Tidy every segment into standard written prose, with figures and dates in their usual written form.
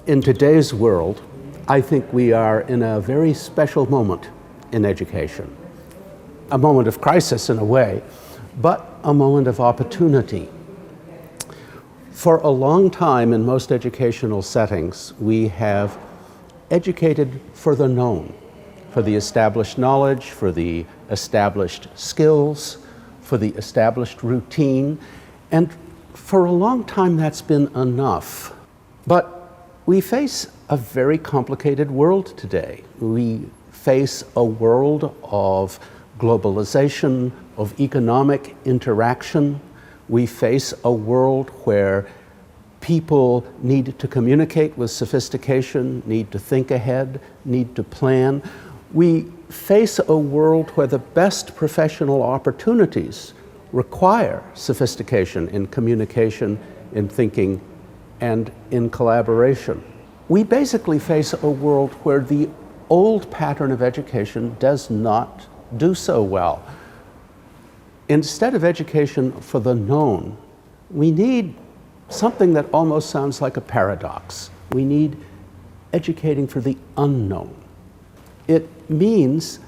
In today's world, I think we are in a very special moment in education. A moment of crisis in a way, but a moment of opportunity. For a long time in most educational settings, we have educated for the known, for the established knowledge, for the established skills, for the established routine, and for a long time that's been enough. But we face a very complicated world today. We face a world of globalization, of economic interaction. We face a world where people need to communicate with sophistication, need to think ahead, need to plan. We face a world where the best professional opportunities require sophistication in communication, in thinking, and in collaboration. We basically face a world where the old pattern of education does not do so well. Instead of education for the known, we need something that almost sounds like a paradox. We need educating for the unknown. It means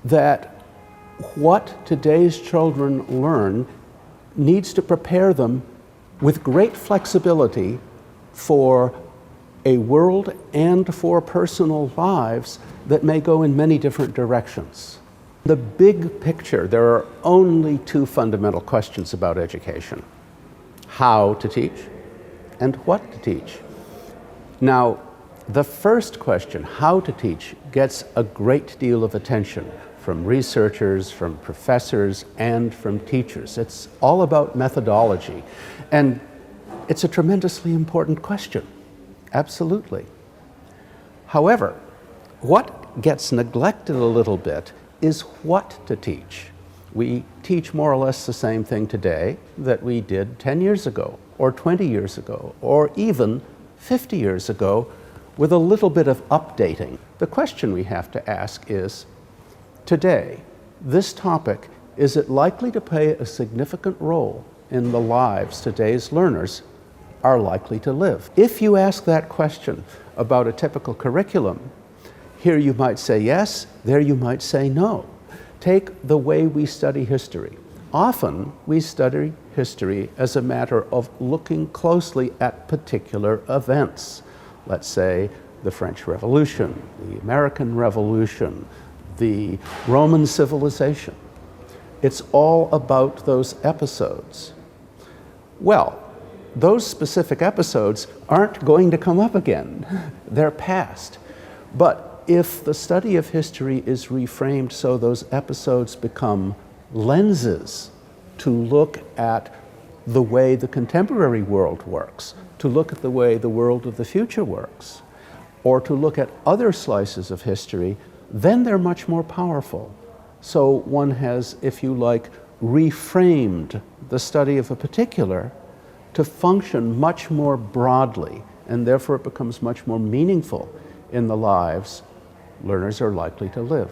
that what today's children learn needs to prepare them with great flexibility for a world and for personal lives that may go in many different directions. The big picture, there are only two fundamental questions about education: how to teach and what to teach. Now, the first question, how to teach, gets a great deal of attention from researchers, from professors, and from teachers. It's all about methodology, and it's a tremendously important question, absolutely. However, what gets neglected a little bit is what to teach. We teach more or less the same thing today that we did 10 years ago, or 20 years ago, or even 50 years ago, with a little bit of updating. The question we have to ask is, today, this topic, is it likely to play a significant role in the lives today's learners are likely to live? If you ask that question about a typical curriculum, here you might say yes, there you might say no. Take the way we study history. Often we study history as a matter of looking closely at particular events. Let's say the French Revolution, the American Revolution, the Roman civilization. It's all about those episodes. Well, those specific episodes aren't going to come up again. They're past. But if the study of history is reframed so those episodes become lenses to look at the way the contemporary world works, to look at the way the world of the future works, or to look at other slices of history, then they're much more powerful. So one has, if you like, reframed the study of a particular to function much more broadly, and therefore it becomes much more meaningful in the lives learners are likely to live.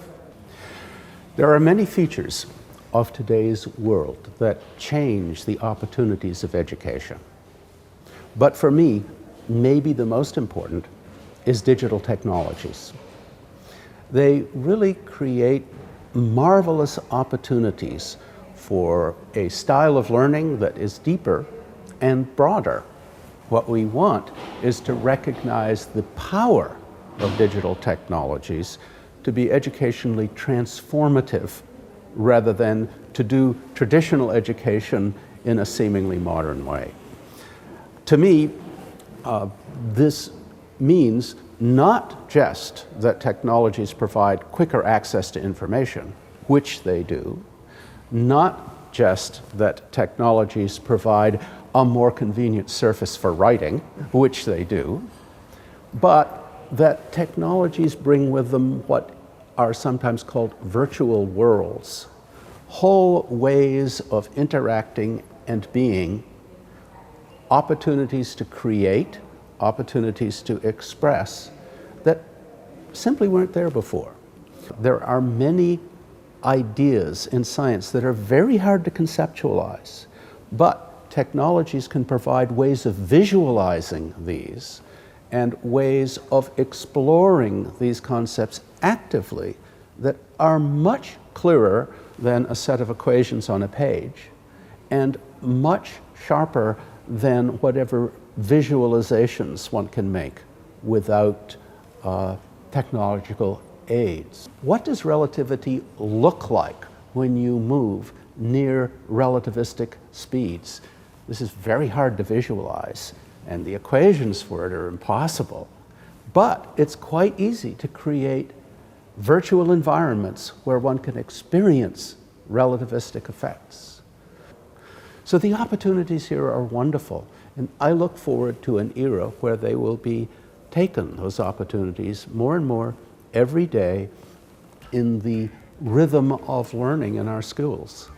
There are many features of today's world that change the opportunities of education. But for me, maybe the most important is digital technologies. They really create marvelous opportunities for a style of learning that is deeper and broader. What we want is to recognize the power of digital technologies to be educationally transformative rather than to do traditional education in a seemingly modern way. To me, this means not just that technologies provide quicker access to information, which they do, not just that technologies provide a more convenient surface for writing, which they do, but that technologies bring with them what are sometimes called virtual worlds, whole ways of interacting and being, opportunities to create, opportunities to express that simply weren't there before. There are many ideas in science that are very hard to conceptualize, but technologies can provide ways of visualizing these and ways of exploring these concepts actively that are much clearer than a set of equations on a page and much sharper than whatever visualizations one can make without technological aids. What does relativity look like when you move near relativistic speeds? This is very hard to visualize, and the equations for it are impossible. But it's quite easy to create virtual environments where one can experience relativistic effects. So the opportunities here are wonderful, and I look forward to an era where they will be taken, those opportunities, more and more every day in the rhythm of learning in our schools.